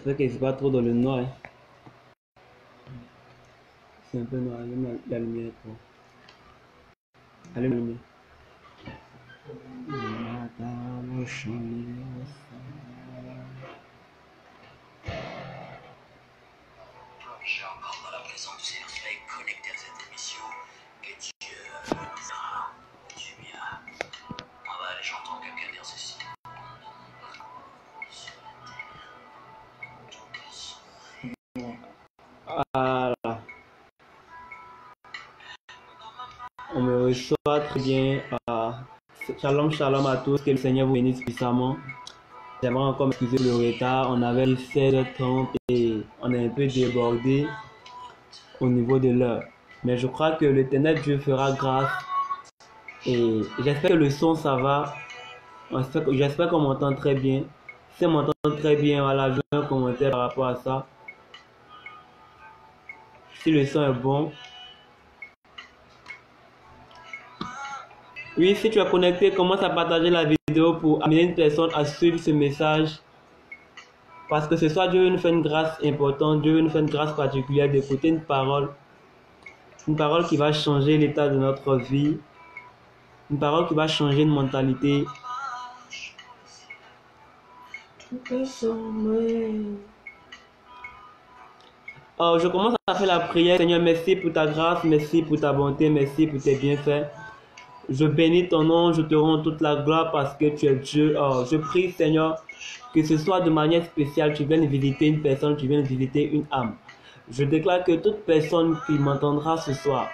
C'est que c'est pas trop dans le noir, hein. C'est un peu noir. Allume la lumière trop. Allume la lumière. Plongez encore dans la présence du Seigneur, soyez connectés à cette émission. Que Dieu vous bénira. Tu viens. Ah bah, j'entends quelqu'un dire ceci. Voilà. On me reçoit très bien. Shalom, shalom à tous. Que le Seigneur vous bénisse puissamment. J'aimerais encore m'excuser pour le retard. On avait 16h30 et on est un peu débordé au niveau de l'heure. Mais je crois que l'Éternel Dieu fera grâce. Et j'espère que le son, ça va. J'espère qu'on m'entend très bien. Si on m'entend très bien, voilà, je veux un commentaire par rapport à ça. Si le son est bon. Oui, si tu es connecté, commence à partager la vidéo pour amener une personne à suivre ce message. Parce que ce soir, Dieu veut nous faire une grâce importante, Dieu veut nous faire une grâce particulière d'écouter une parole qui va changer l'état de notre vie, une parole qui va changer une mentalité. Je commence à faire la prière. Seigneur, merci pour ta grâce, merci pour ta bonté, merci pour tes bienfaits. Je bénis ton nom, je te rends toute la gloire parce que tu es Dieu. Je prie, Seigneur, que ce soit de manière spéciale, tu viennes visiter une personne, tu viennes visiter une âme. Je déclare que toute personne qui m'entendra ce soir,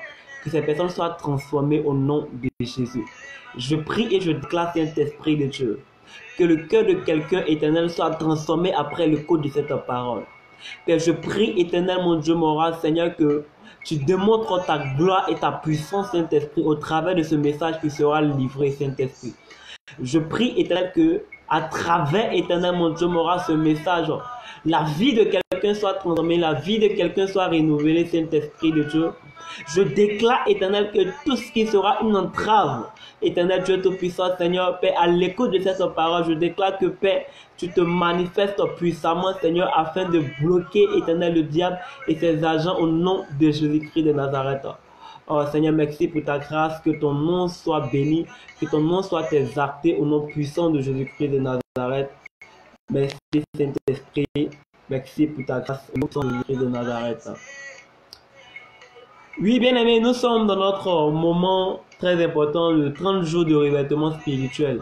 que cette personne soit transformée au nom de Jésus. Je prie et je déclare, Saint-Esprit de Dieu, que le cœur de quelqu'un éternel soit transformé après l'écoute de cette parole. Père, je prie, éternel mon Dieu, mon roi, Seigneur, que tu démontres ta gloire et ta puissance, Saint-Esprit, au travers de ce message qui sera livré, Saint-Esprit. Je prie, éternel, que à travers, éternel, mon Dieu, mon roi, ce message, la vie de quelqu'un soit transformée, la vie de quelqu'un soit renouvelée, Saint-Esprit de Dieu. Je déclare, éternel, que tout ce qui sera une entrave, éternel Dieu Tout-Puissant, Seigneur, Père, à l'écoute de cette parole, je déclare que, Père, tu te manifestes puissamment, Seigneur, afin de bloquer, éternel, le diable et ses agents au nom de Jésus-Christ de Nazareth. Oh Seigneur, merci pour ta grâce, que ton nom soit béni, que ton nom soit exalté au nom puissant de Jésus-Christ de Nazareth. Merci Saint-Esprit, merci pour ta grâce au nom puissant de Jésus-Christ de Nazareth. Oui, bien aimés, nous sommes dans notre moment très important, le 30 jours de revêtement spirituel,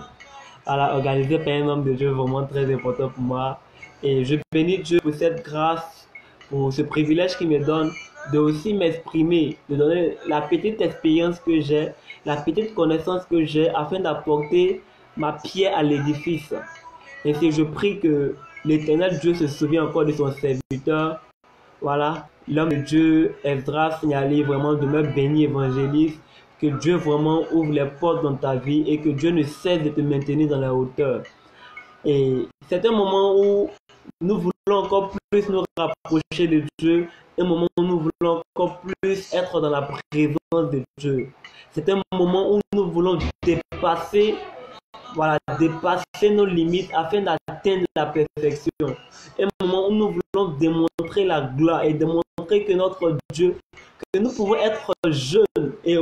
organisé par un homme de Dieu vraiment très important pour moi. Et je bénis Dieu pour cette grâce, pour ce privilège qu'il me donne de aussi m'exprimer, de donner la petite expérience que j'ai, la petite connaissance que j'ai afin d'apporter ma pierre à l'édifice. Et si je prie que l'Éternel Dieu se souvient encore de son serviteur, voilà, l'homme de Dieu, Esdras, signalé vraiment demeure béni, évangéliste, que Dieu vraiment ouvre les portes dans ta vie et que Dieu ne cesse de te maintenir dans la hauteur. Et c'est un moment où nous voulons encore plus nous rapprocher de Dieu, un moment où nous voulons encore plus être dans la présence de Dieu. C'est un moment où nous voulons dépasser, voilà, dépasser nos limites afin d'atteindre la perfection. Un moment où nous voulons démontrer la gloire et démontrer que notre Dieu, que nous pouvons être jeunes et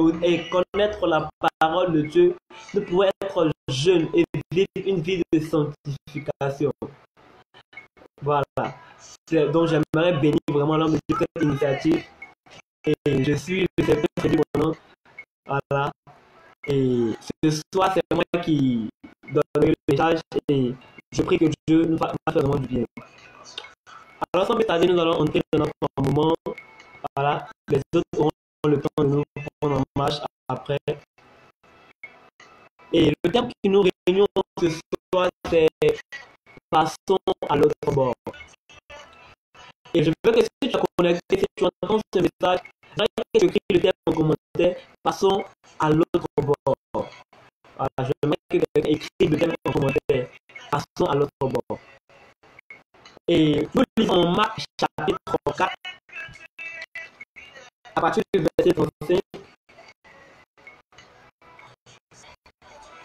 connaître la parole de Dieu, nous pouvons être jeunes et vivre une vie de sanctification. Voilà. Donc j'aimerais bénir vraiment l'homme de Dieu pour cette initiative. Et je suis le secrétaire du nom. Voilà. Et ce soir, c'est moi qui donne le message et je prie que Dieu nous fasse vraiment du bien. Alors, sans plus tarder, nous allons entrer dans notre moment. Voilà. Les autres auront le temps de nous prendre en marche après. Et le thème qui nous réunit ce soir, c'est passons à l'autre bord. Et je veux que si tu es connecté, si tu entends ce message, que tu écris le thème en commentaire, passons à l'autre bord. Voilà, je veux que quelqu'un écrit le thème en commentaire, passons à l'autre bord. Et nous lisons Marc chapitre 4, à partir du verset 35.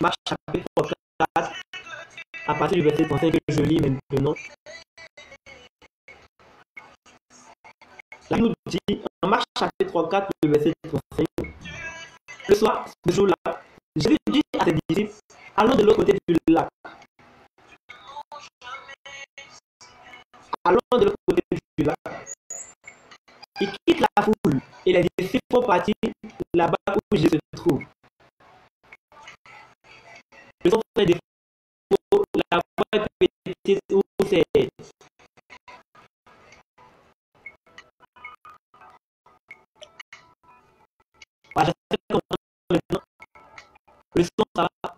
Marc chapitre 4, à partir du verset 35 que je lis maintenant. La Bible nous dit, en Marc chapitre 34, le verset 35, le soir, ce jour-là, Jésus dit à ses disciples, allons de l'autre côté du lac. Allons de l'autre côté du lac. Il quitte la foule et les disciples font partir là-bas où Jésus se trouve. Ils sont près des faux, la voie est petite où c'est. Voilà, maintenant. Le son, ça va.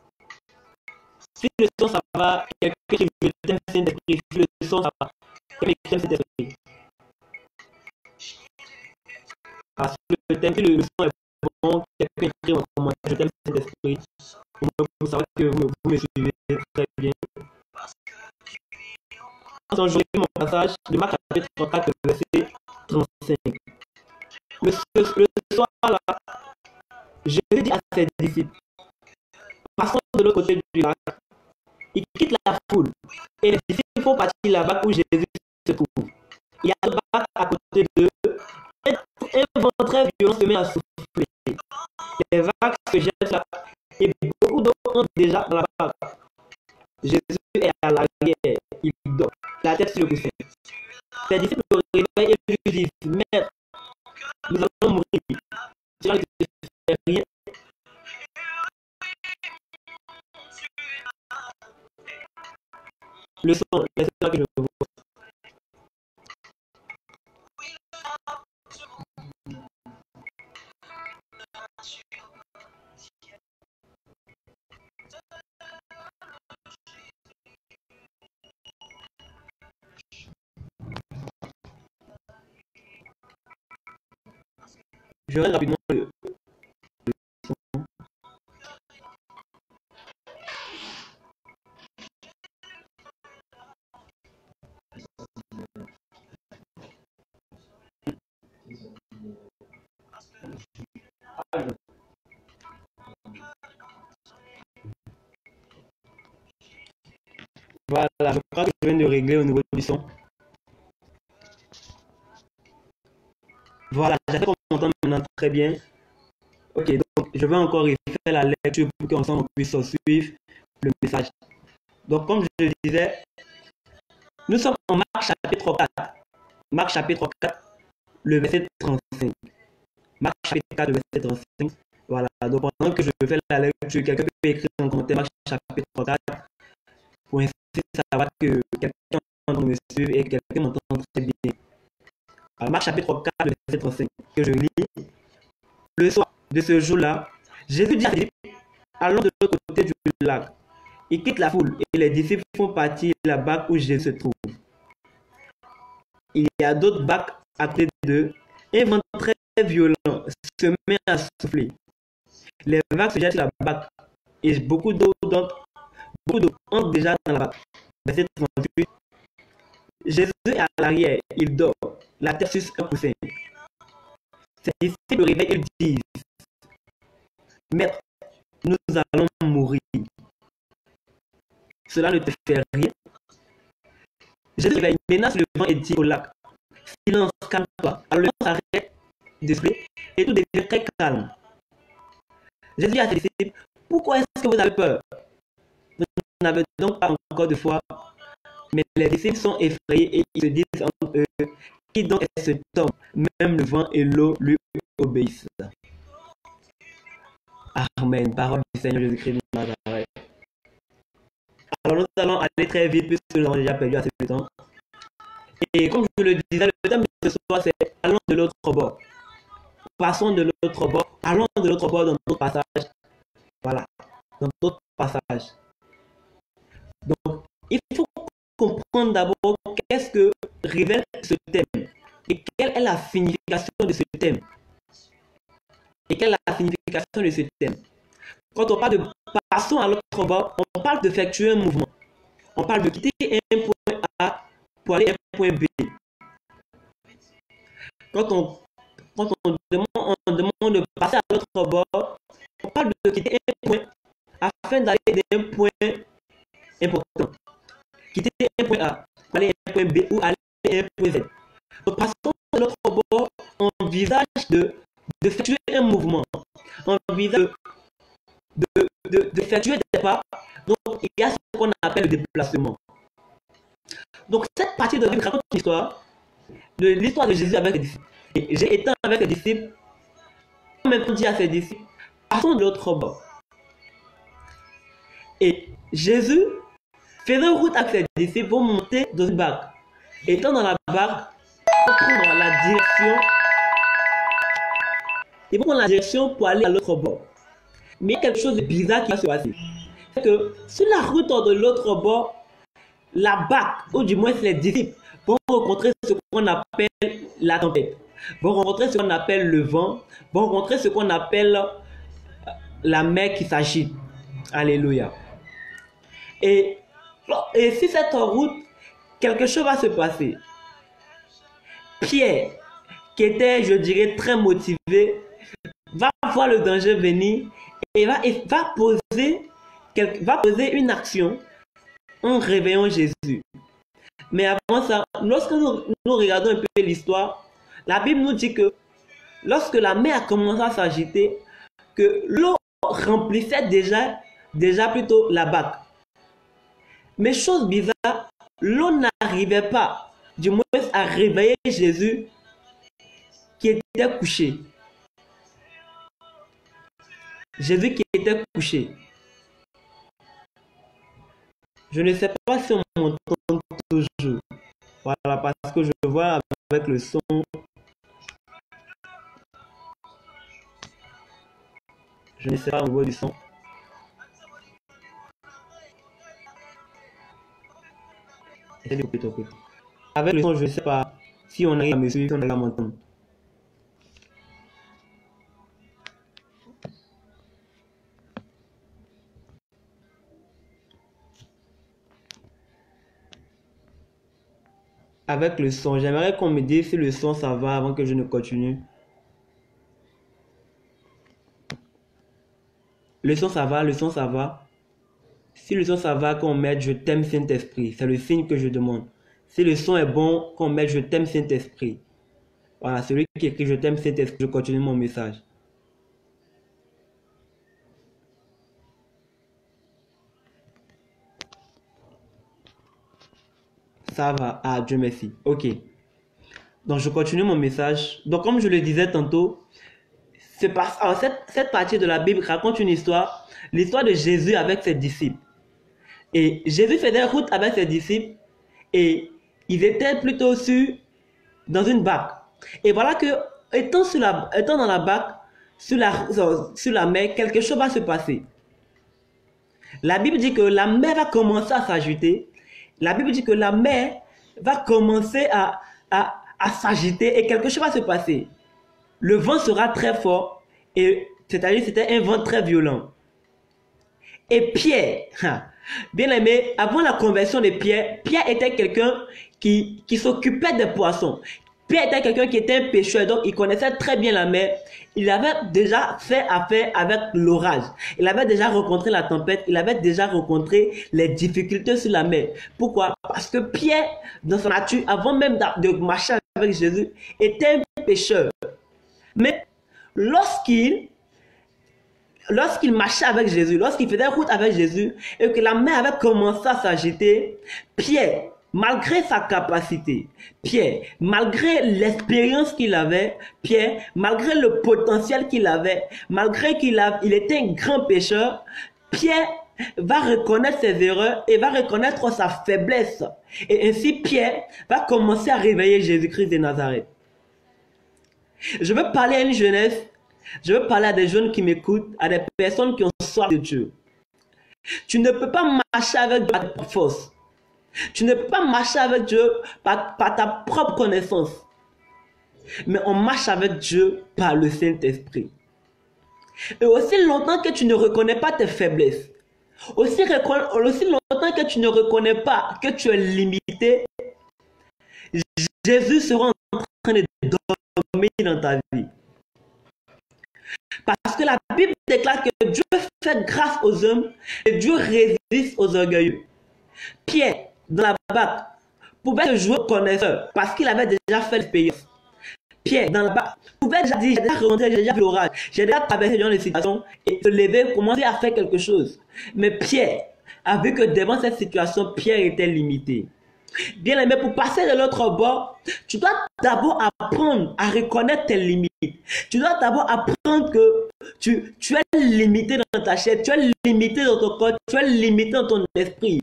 Si le son, ça va, quelqu'un qui veut le thème Saint-Esprit, si le son, ça va, quelqu'un qui thème Saint-Esprit. Parce que le thème, si le son est bon, quelqu'un écrit en commentaire, je t'aime Saint-Esprit. Vous savez que vous me suivez très bien. Aujourd'hui, mon passage de Marc chapitre 34, verset 35. Le soir là, Jésus dit à ses disciples, passons de l'autre côté du lac. Il quitte la foule et les disciples font partir là-bas où Jésus se trouve. Il y a un bac à côté d'eux. Un vent très violent se met à souffler. Les vagues se jettent là et beaucoup d'eau entrent déjà dans la barque. Jésus est à l'arrière, il dort, la tête sur le coussin. Ses disciples le réveillent et lui disent, Maître, nous allons mourir. Tu ne fais rien. Le son, c'est ça que je vois. Je regarde rapidement le son. Voilà, je crois que je viens de régler au niveau du son. Voilà, j'espère qu'on m'entend maintenant très bien. Ok, donc je vais encore refaire la lecture pour qu'ensemble on puisse suivre le message. Donc, comme je le disais, nous sommes en Marc chapitre 4. Marc chapitre 4, le verset 35. Marc chapitre 4, le verset 35. Voilà, donc pendant que je fais la lecture, quelqu'un peut écrire en commentaire Marc chapitre 4 pour ainsi savoir que quelqu'un entend me suivre et quelqu'un m'entend très bien. Alors, Marc chapitre 4, le verset 35, que je lis. Le soir de ce jour-là, Jésus dit à ses disciples, allons de l'autre côté du lac. Il quitte la foule et les disciples font partir la barque où Jésus se trouve. Il y a d'autres barques à côté d'eux. Un vent très violent se met à souffler. Les vagues se jettent sur la barque et beaucoup d'eau entre déjà dans la barque. Verset 38. Jésus est à l'arrière, il dort, la tête sur un coussin. Ses disciples le réveillent et disent, Maître, nous allons mourir. Cela ne te fait rien. Jésus réveille, menace le vent et dit au lac, silence, calme-toi. Alors le vent s'arrête de souffler et tout devient très calme. Jésus dit à ses disciples, pourquoi est-ce que vous avez peur? Vous n'avez donc pas encore de foi. Mais les disciples sont effrayés et ils se disent entre eux, qui donc est cet homme? Même le vent et l'eau lui obéissent. Amen. Parole du Seigneur Jésus-Christ de Nazareth. Alors nous allons aller très vite puisque nous avons déjà perdu assez de temps. Et comme je le disais, le thème de ce soir c'est allons de l'autre bord. Passons de l'autre bord. Allons de l'autre bord dans notre passage. Voilà. Dans notre passage. Donc, il faut comprendre d'abord qu'est-ce que révèle ce thème et quelle est la signification de ce thème. Quand on parle de passons à l'autre bord, on parle d'effectuer un mouvement. On parle de quitter un point A pour aller à un point B. Quand on demande de passer à l'autre bord, on parle de quitter un point afin d'aller d'un point important. Quitter un point A, aller à un point B ou aller à un point Z. Donc, passons à l'autre bord envisage d'effectuer un mouvement, envisage d'effectuer des pas, donc il y a ce qu'on appelle le déplacement. Donc cette partie de la Bible raconte l'histoire de Jésus avec les disciples. Et j'ai été avec les disciples, en même temps dit à ses disciples, passons de l'autre bord. Et Jésus faisait route avec ses disciples pour monter dans une barque. Étant dans la barque, pour prendre la direction, ils vont prendre la direction pour aller à l'autre bord. Mais il y a quelque chose de bizarre qui va se passer. C'est que sur la route de l'autre bord, la barque, ou du moins les disciples, vont rencontrer ce qu'on appelle la tempête, vont rencontrer ce qu'on appelle le vent, vont rencontrer ce qu'on appelle la mer qui s'agite. Alléluia. Et sur cette route, quelque chose va se passer. Pierre, qui était, je dirais, très motivé, va voir le danger venir et va poser une action en réveillant Jésus. Mais avant ça, lorsque nous regardons un peu l'histoire, la Bible nous dit que lorsque la mer a commencé à s'agiter, que l'eau remplissait déjà plutôt la barque. Mais chose bizarre, l'eau n'arrivait pas, du moins à réveiller Jésus qui était couché. Jésus qui était couché. Je ne sais pas si on m'entend toujours. Voilà, parce que je vois avec le son. Je ne sais pas au niveau du son. Avec le son, je ne sais pas si on arrive à me suivre, si on arrive à m'entendre. Avec le son, j'aimerais qu'on me dise si le son ça va avant que je ne continue. Le son ça va, le son ça va. Si le son ça va, qu'on mette je t'aime Saint-Esprit, c'est le signe que je demande. Si le son est bon, qu'on mette je t'aime Saint-Esprit. Voilà, celui qui écrit je t'aime Saint-Esprit, je continue mon message. Ça va, ah Dieu merci, ok. Donc je continue mon message. Donc comme je le disais tantôt, cette partie de la Bible raconte une histoire, l'histoire de Jésus avec ses disciples. Et Jésus faisait route avec ses disciples et ils étaient plutôt dans une barque. Et voilà que, étant dans la barque, sur la mer, quelque chose va se passer. La Bible dit que la mer va commencer à s'agiter. La Bible dit que la mer va commencer à s'agiter et quelque chose va se passer. Le vent sera très fort, c'est-à-dire c'était un vent très violent. Et Pierre, bien aimé, avant la conversion de Pierre, Pierre était quelqu'un qui s'occupait des poissons. Pierre était quelqu'un qui était un pêcheur, donc il connaissait très bien la mer. Il avait déjà fait affaire avec l'orage. Il avait déjà rencontré la tempête. Il avait déjà rencontré les difficultés sur la mer. Pourquoi? Parce que Pierre, dans sa nature, avant même de marcher avec Jésus, était un pêcheur. Mais lorsqu'il marchait avec Jésus, lorsqu'il faisait route avec Jésus, et que la mer avait commencé à s'agiter, Pierre, malgré sa capacité, Pierre, malgré l'expérience qu'il avait, Pierre, malgré le potentiel qu'il avait, malgré qu'il était un grand pécheur, Pierre va reconnaître ses erreurs et va reconnaître sa faiblesse. Et ainsi, Pierre va commencer à réveiller Jésus-Christ de Nazareth. Je veux parler à une jeunesse, je veux parler à des jeunes qui m'écoutent, à des personnes qui ont soif de Dieu. Tu ne peux pas marcher avec Dieu par ta force. Tu ne peux pas marcher avec Dieu par ta propre connaissance. Mais on marche avec Dieu par le Saint-Esprit. Et aussi longtemps que tu ne reconnais pas tes faiblesses, aussi longtemps que tu ne reconnais pas que tu es limité, Jésus sera en train de dormir dans ta vie. Parce que la Bible déclare que Dieu fait grâce aux hommes et Dieu résiste aux orgueilleux. Pierre, dans la barque, pouvait se jouer au connaisseur parce qu'il avait déjà fait l'expérience. Pierre, dans la barque, pouvait déjà dire, j'ai déjà remonté, j'ai déjà vu l'orage, j'ai déjà traversé dans les situations et se lever, commencer à faire quelque chose. Mais Pierre a vu que devant cette situation, Pierre était limité. Bien aimé, pour passer de l'autre bord, tu dois d'abord apprendre à reconnaître tes limites. Tu dois d'abord apprendre que tu es limité dans ta chair, tu es limité dans ton corps, tu es limité dans ton esprit.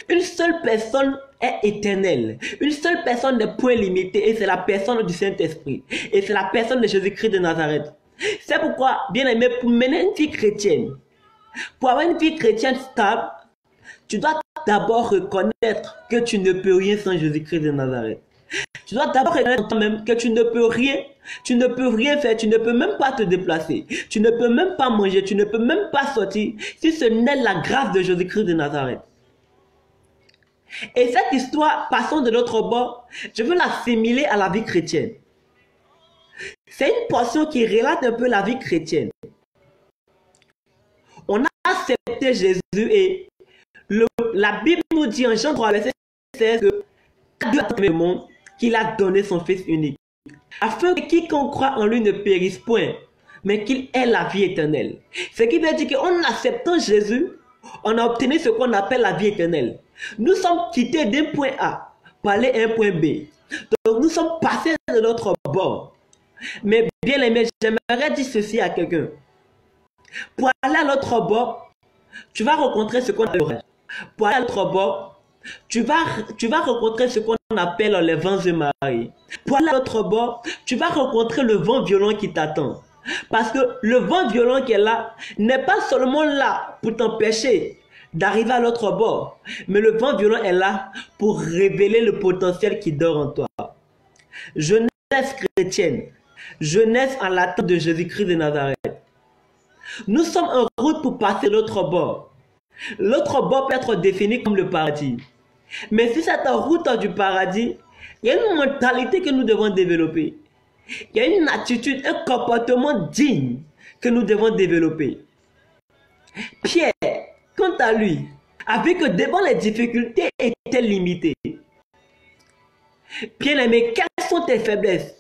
Une seule personne est éternelle. Une seule personne n'est point limitée et c'est la personne du Saint-Esprit. Et c'est la personne de Jésus-Christ de Nazareth. C'est pourquoi, bien aimé, pour mener une vie chrétienne, pour avoir une vie chrétienne stable, tu dois d'abord reconnaître que tu ne peux rien sans Jésus-Christ de Nazareth. Tu dois d'abord reconnaître toi-même que tu ne peux rien faire, tu ne peux même pas te déplacer, tu ne peux même pas manger, tu ne peux même pas sortir si ce n'est la grâce de Jésus-Christ de Nazareth. Et cette histoire, passons de l'autre bord, je veux l'assimiler à la vie chrétienne. C'est une portion qui relate un peu la vie chrétienne. On a accepté Jésus et la Bible nous dit en Jean 3, verset 16 que Dieu a aimé le monde qu'il a donné son Fils unique, afin que quiconque croit en lui ne périsse point, mais qu'il ait la vie éternelle. Ce qui veut dire qu'en acceptant Jésus, on a obtenu ce qu'on appelle la vie éternelle. Nous sommes quittés d'un point A pour aller à un point B. Donc nous sommes passés de l'autre bord. Mais bien aimé, j'aimerais dire ceci à quelqu'un. Pour aller à l'autre bord, tu vas rencontrer ce qu'on appelle. Pour aller à l'autre bord, tu vas rencontrer ce qu'on appelle les vents de marée. Pour aller à l'autre bord, tu vas rencontrer le vent violent qui t'attend. Parce que le vent violent qui est là n'est pas seulement là pour t'empêcher d'arriver à l'autre bord, mais le vent violent est là pour révéler le potentiel qui dort en toi. Jeunesse chrétienne, jeunesse en l'attente de Jésus-Christ de Nazareth. Nous sommes en route pour passer l'autre bord. L'autre bord peut être défini comme le paradis. Mais si c'est en route du paradis, il y a une mentalité que nous devons développer. Il y a une attitude, un comportement digne que nous devons développer. Pierre, quant à lui, a vu que devant les difficultés étaient limitées. Bien-aimé, quelles sont tes faiblesses?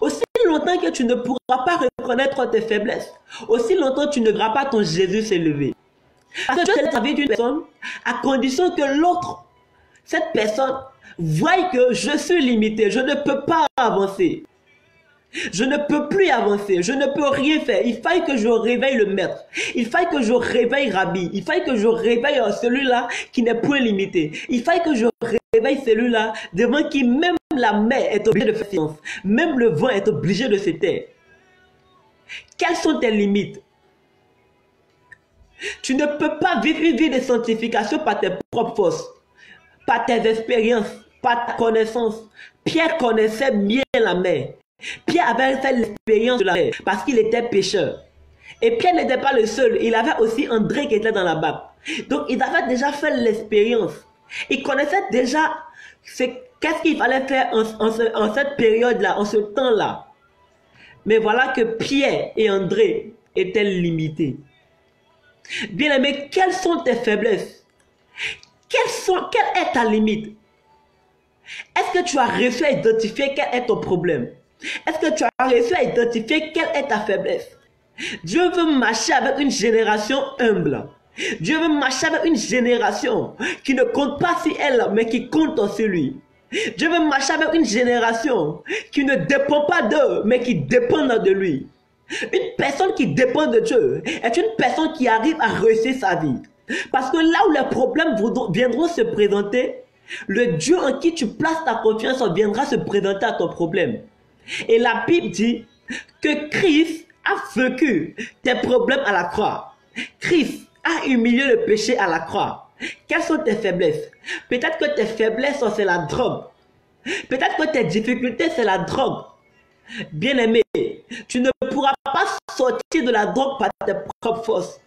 Aussi longtemps que tu ne pourras pas reconnaître tes faiblesses, aussi longtemps tu ne verras pas ton Jésus s'élever. Parce que Dieu laisse la vie d'une personne à condition que l'autre, cette personne, voie que je suis limité, je ne peux pas avancer. Je ne peux plus avancer, je ne peux rien faire. Il faille que je réveille le maître. Il faille que je réveille Rabbi. Il faille que je réveille celui-là qui n'est point limité. Il faille que je réveille celui-là devant qui même la mer est obligée de faire silence. Même le vent est obligé de se taire. Quelles sont tes limites? Tu ne peux pas vivre une vie de sanctification par tes propres forces, par tes expériences, par ta connaissance. Pierre connaissait bien la mer. Pierre avait fait l'expérience de la mer parce qu'il était pécheur. Et Pierre n'était pas le seul. Il avait aussi André qui était dans la barque. Donc il avait déjà fait l'expérience. Il connaissait déjà qu'est-ce qu'il fallait faire en cette période-là, en ce temps-là. Mais voilà que Pierre et André étaient limités. Bien-aimé, quelles sont tes faiblesses? Quelle est ta limite? Est-ce que tu as réussi à identifier quel est ton problème? Est-ce que tu as réussi à identifier quelle est ta faiblesse? Dieu veut marcher avec une génération humble. Dieu veut marcher avec une génération qui ne compte pas sur elle, mais qui compte sur lui. Dieu veut marcher avec une génération qui ne dépend pas d'eux, mais qui dépend de lui. Une personne qui dépend de Dieu est une personne qui arrive à réussir sa vie. Parce que là où les problèmes viendront se présenter, le Dieu en qui tu places ta confiance viendra se présenter à ton problème. Et la Bible dit que Christ a vaincu tes problèmes à la croix. Christ a humilié le péché à la croix. Quelles sont tes faiblesses? Peut-être que tes faiblesses, c'est la drogue. Peut-être que tes difficultés, c'est la drogue. Bien-aimé, tu ne pourras pas sortir de la drogue par tes propres forces.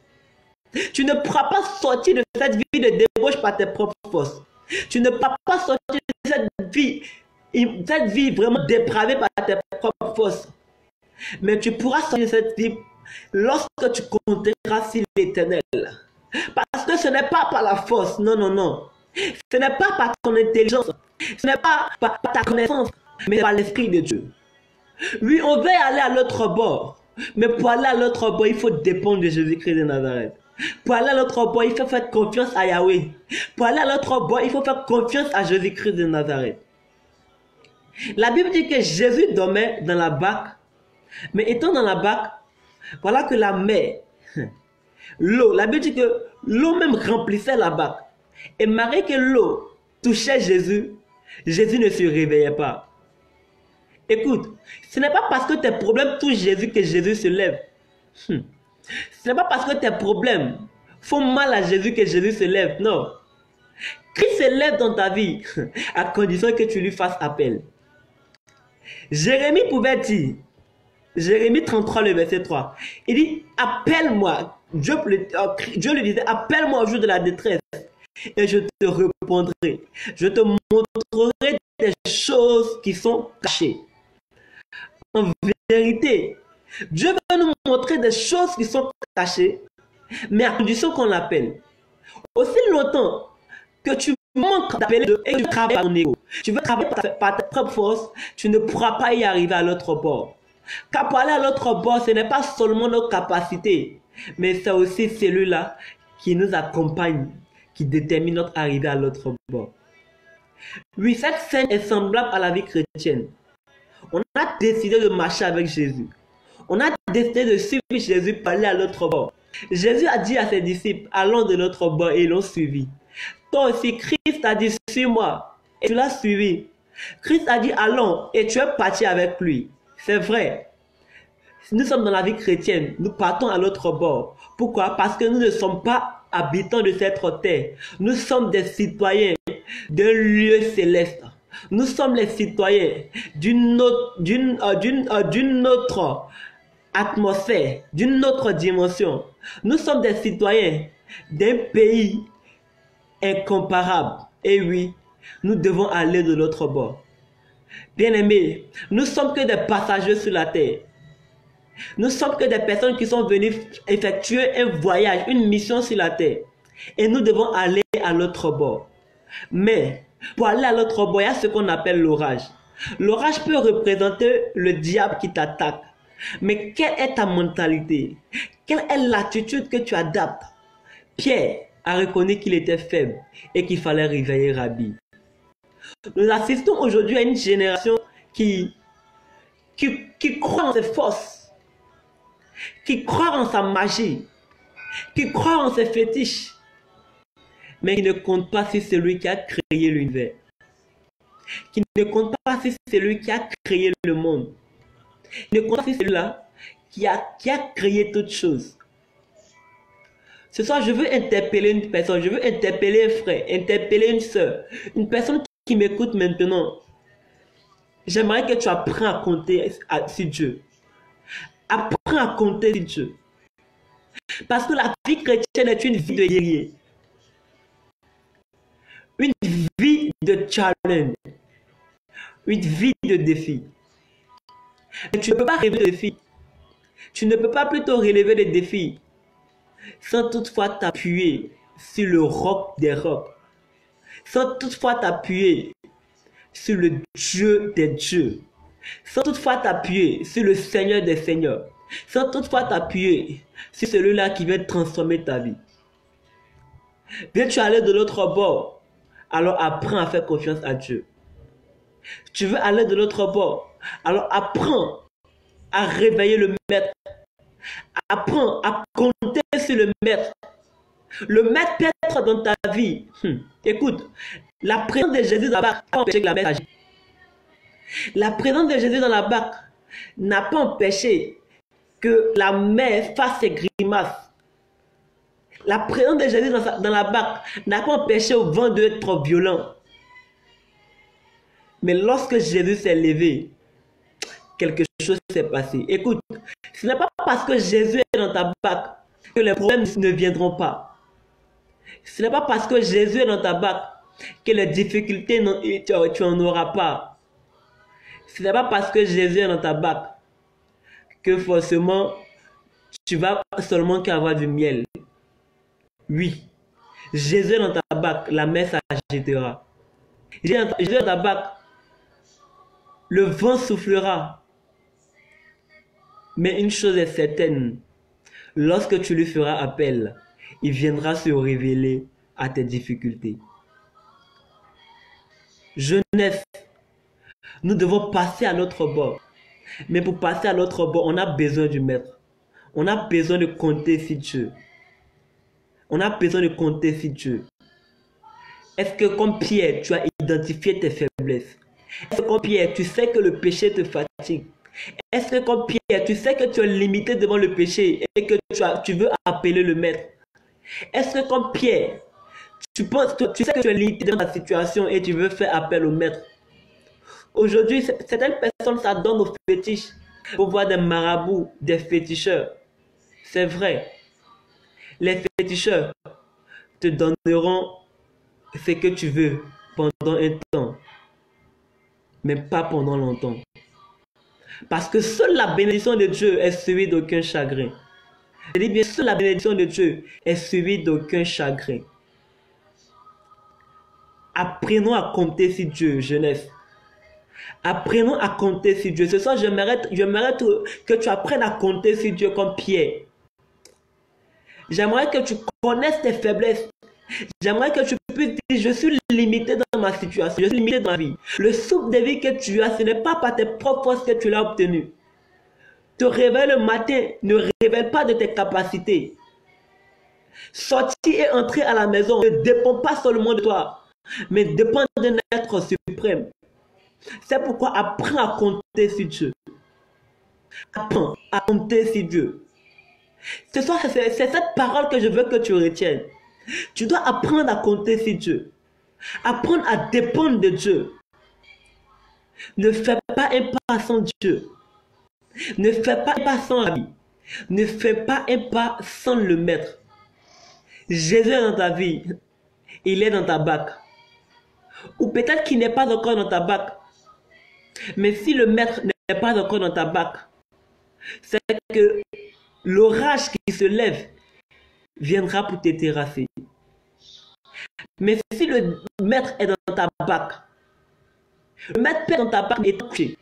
Tu ne pourras pas sortir de cette vie de débauche par tes propres forces. Tu ne pourras pas sortir de cette vie vraiment dépravée par tes propres forces. Mais tu pourras sortir de cette vie lorsque tu compteras sur l'Éternel. Parce que ce n'est pas par la force, non, non, non. Ce n'est pas par ton intelligence, ce n'est pas par ta connaissance, mais par l'Esprit de Dieu. Oui, on veut aller à l'autre bord. Mais pour aller à l'autre bord, il faut dépendre de Jésus-Christ de Nazareth. Pour aller à l'autre bord, il faut faire confiance à Yahweh. Pour aller à l'autre bord, il faut faire confiance à Jésus-Christ de Nazareth. La Bible dit que Jésus dormait dans la barque. Mais étant dans la barque, voilà que la mer, l'eau, la Bible dit que l'eau même remplissait la barque. Et malgré que l'eau touchait Jésus, Jésus ne se réveillait pas. Écoute, ce n'est pas parce que tes problèmes touchent Jésus que Jésus se lève. Ce n'est pas parce que tes problèmes font mal à Jésus que Jésus se lève. Non. Christ se lève dans ta vie à condition que tu lui fasses appel. Jérémie pouvait dire, Jérémie 33, le verset 3, il dit, appelle-moi. Dieu lui disait, appelle-moi au jour de la détresse et je te répondrai. Je te montrerai des choses qui sont cachées. En vérité, Dieu va nous montrer des choses qui sont cachées, mais à condition qu'on l'appelle. Aussi longtemps que tu manques d'appeler Dieu et que tu travailles par ton ego, tu veux travailler par ta propre force, tu ne pourras pas y arriver à l'autre bord. Car pour aller à l'autre bord, ce n'est pas seulement nos capacités, mais c'est aussi celui-là qui nous accompagne, qui détermine notre arrivée à l'autre bord. Oui, cette scène est semblable à la vie chrétienne. On a décidé de marcher avec Jésus. On a décidé de suivre Jésus pour aller à l'autre bord. Jésus a dit à ses disciples, allons de l'autre bord, et ils l'ont suivi. Toi aussi, Christ a dit, suis-moi, et tu l'as suivi. Christ a dit, allons, et tu es parti avec lui. C'est vrai. Nous sommes dans la vie chrétienne, nous partons à l'autre bord. Pourquoi? Parce que nous ne sommes pas habitants de cette terre. Nous sommes des citoyens d'un lieu céleste. Nous sommes les citoyens d'une autre atmosphère, d'une autre dimension. Nous sommes des citoyens d'un pays incomparable. Et oui, nous devons aller de l'autre bord. Bien-aimés, nous sommes que des passagers sur la terre. Nous sommes que des personnes qui sont venues effectuer un voyage, une mission sur la terre. Et nous devons aller à l'autre bord. Mais pour aller à l'autre bord, il y a ce qu'on appelle l'orage. L'orage peut représenter le diable qui t'attaque. Mais quelle est ta mentalité? Quelle est l'attitude que tu adaptes? Pierre a reconnu qu'il était faible et qu'il fallait réveiller Rabbi. Nous assistons aujourd'hui à une génération qui croit en ses forces, qui croit en sa magie, qui croit en ses fétiches, mais qui ne compte pas sur celui qui a créé l'univers, qui ne compte pas sur celui qui a créé le monde, qui ne compte pas sur celui-là qui a créé toutes choses. Ce soir, je veux interpeller une personne, je veux interpeller un frère, interpeller une soeur, une personne qui m'écoute maintenant. J'aimerais que tu apprennes à compter sur Dieu. Apprends à compter sur Dieu. Parce que la vie chrétienne est une vie de guerrier. Une vie de challenge. Une vie de défi. Mais tu ne peux pas relever des défis. Tu ne peux pas plutôt relever des défis sans toutefois t'appuyer sur le roc des rocs. Sans toutefois t'appuyer sur le Dieu des dieux. Sans toutefois t'appuyer sur le Seigneur des seigneurs. Sans toutefois t'appuyer sur celui-là qui vient transformer ta vie. Viens-tu aller de l'autre bord? Alors apprends à faire confiance à Dieu. Tu veux aller de l'autre bord? Alors apprends à réveiller le maître. Apprends à compter sur le maître. Le maître peut être dans ta vie. Écoute, la présence de Jésus dans la barque n'a pas empêché que la mer agisse. La présence de Jésus dans la barque n'a pas empêché que la mer fasse ses grimaces. La présence de Jésus dans la barque n'a pas empêché au vent d'être violent. Mais lorsque Jésus s'est levé, quelque chose s'est passé. Écoute, ce n'est pas parce que Jésus est dans ta barque que les problèmes ne viendront pas. Ce n'est pas parce que Jésus est dans ta barque que les difficultés, tu n'en auras pas. Ce n'est pas parce que Jésus est dans ta barque que forcément tu vas seulement qu'avoir du miel. Oui, Jésus est dans ta barque, la mer s'agitera. Jésus est dans ta barque, Le vent soufflera. Mais une chose est certaine, lorsque tu lui feras appel, il viendra se révéler à tes difficultés. Jeunesse, nous devons passer à l'autre bord. Mais pour passer à l'autre bord, on a besoin du maître. On a besoin de compter sur Dieu. On a besoin de compter sur Dieu. Est-ce que comme Pierre, tu as identifié tes faiblesses? Est-ce que comme Pierre, tu sais que le péché te fatigue? Est-ce que comme Pierre, tu sais que tu es limité devant le péché et que tu veux appeler le maître? Est-ce que comme Pierre, tu sais que tu es limité dans ta situation et tu veux faire appel au maître? Aujourd'hui, certaines personnes s'adonnent aux fétiches pour voir des marabouts, des féticheurs. C'est vrai. Les féticheurs te donneront ce que tu veux pendant un temps, mais pas pendant longtemps. Parce que seule la bénédiction de Dieu est suivie d'aucun chagrin. Je dis bien, seule la bénédiction de Dieu est suivie d'aucun chagrin. Apprenons à compter sur Dieu, jeunesse. Apprenons à compter sur Dieu. Ce soir, j'aimerais que tu apprennes à compter sur Dieu comme Pierre. J'aimerais que tu connaisses tes faiblesses. J'aimerais que tu puisses dire, je suis limité dans ma situation, je suis limité dans ma vie. Le souffle de vie que tu as, ce n'est pas par tes propres forces que tu l'as obtenu. Te réveiller le matin ne révèle pas de tes capacités. Sortir et entrer à la maison ne dépend pas seulement de toi, mais dépend d'un être suprême. C'est pourquoi apprends à compter sur Dieu. Apprends à compter sur Dieu. Ce soir, c'est cette parole que je veux que tu retiennes. Tu dois apprendre à compter sur Dieu. Apprendre à dépendre de Dieu. Ne fais pas un pas sans Dieu. Ne fais pas un pas sans la vie. Ne fais pas un pas sans le maître. Jésus est dans ta vie. Il est dans ta barque. Ou peut-être qu'il n'est pas encore dans ta barque. Mais si le maître n'est pas encore dans ta barque, c'est que l'orage qui se lève viendra pour te terrasser. Mais si le maître est dans ta barque, le maître est dans ta barque est couché.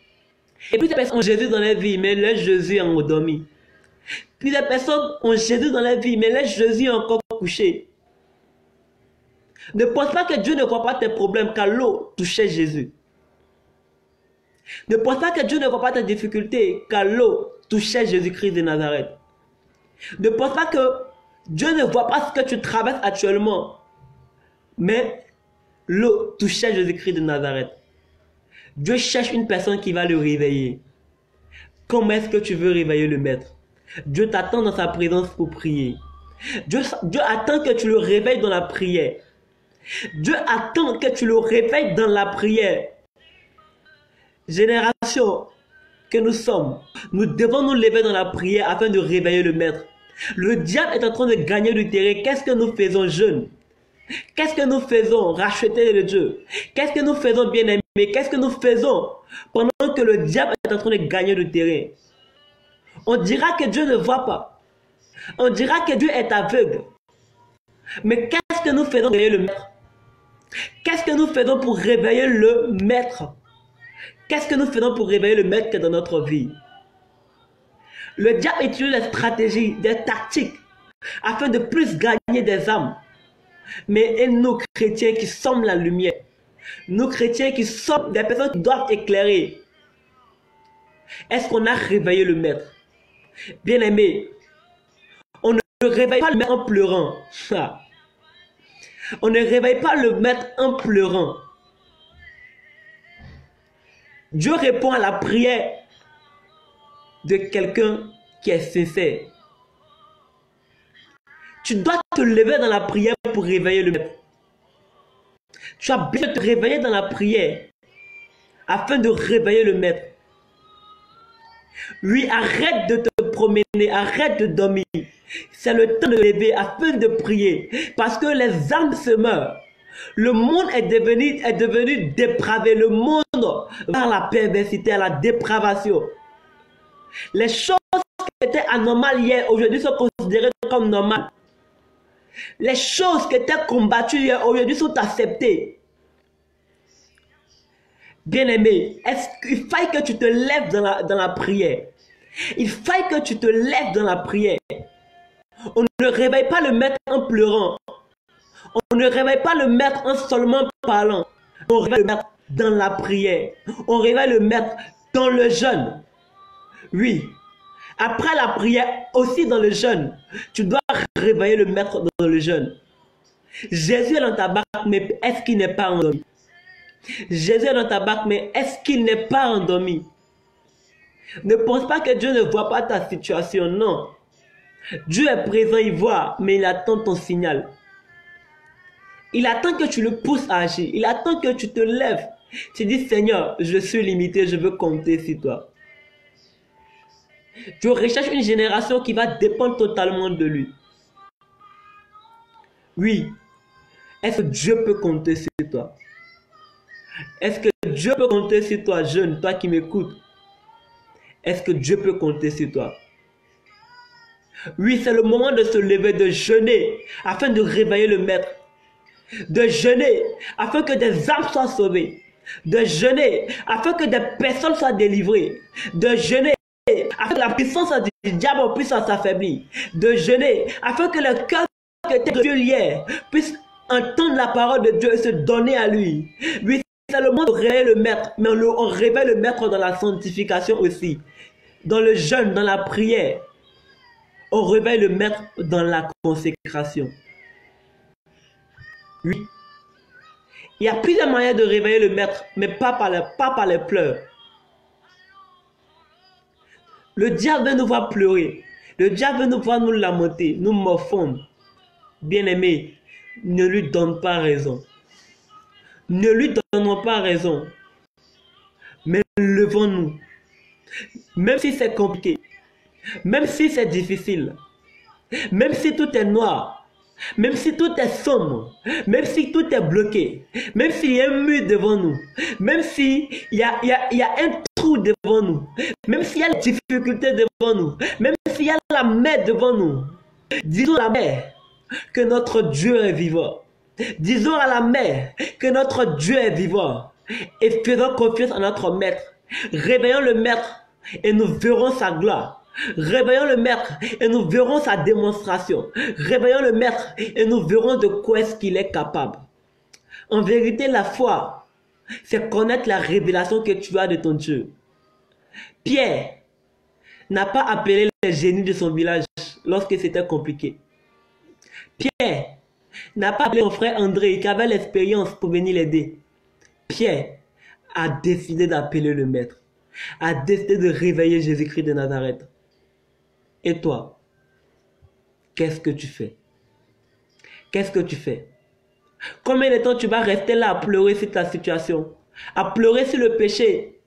Et puis des personnes ont Jésus dans leur vie, mais laisse Jésus en endormi. Puis des personnes ont Jésus dans leur vie, mais laisse Jésus encore couché. Ne pense pas que Dieu ne voit pas tes problèmes, car l'eau touchait Jésus. Ne pense pas que Dieu ne voit pas tes difficultés, car l'eau touchait Jésus-Christ de Nazareth. Ne pense pas que Dieu ne voit pas ce que tu traverses actuellement, mais l'eau touchait Jésus-Christ de Nazareth. Dieu cherche une personne qui va le réveiller. Comment est-ce que tu veux réveiller le maître? Dieu t'attend dans sa présence pour prier. Dieu attend que tu le réveilles dans la prière. Dieu attend que tu le réveilles dans la prière. Génération que nous sommes, nous devons nous lever dans la prière afin de réveiller le maître. Le diable est en train de gagner du terrain. Qu'est-ce que nous faisons, jeunes? Qu'est-ce que nous faisons, racheter de Dieu? Qu'est-ce que nous faisons, bien-aimés? Qu'est-ce que nous faisons pendant que le diable est en train de gagner du terrain? On dira que Dieu ne voit pas. On dira que Dieu est aveugle. Mais qu'est-ce que nous faisons pour réveiller le maître? Qu'est-ce que nous faisons pour réveiller le maître? Qu'est-ce que nous faisons pour réveiller le maître dans notre vie? Le diable utilise des stratégies, des tactiques, afin de plus gagner des âmes. Mais nous, chrétiens qui sommes la lumière, nous, chrétiens qui sommes des personnes qui doivent éclairer, est-ce qu'on a réveillé le maître? Bien-aimé, on ne réveille pas le maître en pleurant. On ne réveille pas le maître en pleurant. Dieu répond à la prière de quelqu'un qui est sincère. Tu dois te lever dans la prière pour réveiller le maître. Tu as besoin de te réveiller dans la prière afin de réveiller le maître. Oui, arrête de te promener, arrête de dormir. C'est le temps de lever afin de prier. Parce que les âmes se meurent. Le monde est devenu dépravé. Le monde va à la perversité, à la dépravation. Les choses qui étaient anormales hier, aujourd'hui sont considérées comme normales. Les choses qui étaient combattues hier, aujourd'hui sont acceptées. Bien-aimé, il faille que tu te lèves dans la prière. Il faille que tu te lèves dans la prière. On ne réveille pas le maître en pleurant. On ne réveille pas le maître en seulement parlant. On réveille le maître dans la prière. On réveille le maître dans le jeûne. Oui. Après la prière, aussi dans le jeûne, tu dois réveiller le maître dans le jeûne. Jésus est dans ta barque, mais est-ce qu'il n'est pas endormi? Jésus est dans ta barque, mais est-ce qu'il n'est pas endormi? Ne pense pas que Dieu ne voit pas ta situation, non. Dieu est présent, il voit, mais il attend ton signal. Il attend que tu le pousses à agir. Il attend que tu te lèves. Tu dis, Seigneur, je suis limité, je veux compter sur toi. Tu recherches une génération qui va dépendre totalement de lui. Oui. Est-ce que Dieu peut compter sur toi? Est-ce que Dieu peut compter sur toi, jeune, toi qui m'écoutes? Est-ce que Dieu peut compter sur toi? Oui, c'est le moment de se lever, de jeûner, afin de réveiller le maître. De jeûner, afin que des âmes soient sauvées. De jeûner, afin que des personnes soient délivrées. De jeûner, afin que la puissance du diable puisse s'affaiblir. De jeûner, afin que le cœur qui était de Dieu hier puisse entendre la parole de Dieu et se donner à lui. Oui, c'est le moment de réveiller le maître, mais on réveille le maître dans la sanctification aussi. Dans le jeûne, dans la prière. On réveille le maître dans la consécration. Oui. Il y a plusieurs moyens de réveiller le maître, mais pas par les pleurs. Le diable veut nous voir pleurer. Le diable veut nous voir nous lamenter, nous morfondre. Bien-aimé, ne lui donne pas raison. Ne lui donnons pas raison. Mais levons-nous. Même si c'est compliqué. Même si c'est difficile. Même si tout est noir. Même si tout est sombre, même si tout est bloqué, même s'il y a un mur devant nous, même s'il y a un trou devant nous, même s'il y a des difficultés devant nous, même s'il y a la mer devant nous, disons à la mer que notre Dieu est vivant. Disons à la mer que notre Dieu est vivant et faisons confiance à notre maître. Réveillons le maître et nous verrons sa gloire. Réveillons le maître et nous verrons sa démonstration. Réveillons le maître et nous verrons de quoi est-ce qu'il est capable. En vérité, la foi, c'est connaître la révélation que tu as de ton Dieu. Pierre n'a pas appelé les génies de son village lorsque c'était compliqué. Pierre n'a pas appelé son frère André qui avait l'expérience pour venir l'aider. Pierre a décidé d'appeler le maître, a décidé de réveiller Jésus-Christ de Nazareth. Et toi, qu'est-ce que tu fais? Qu'est-ce que tu fais? Combien de temps tu vas rester là à pleurer sur ta situation? À pleurer sur le péché?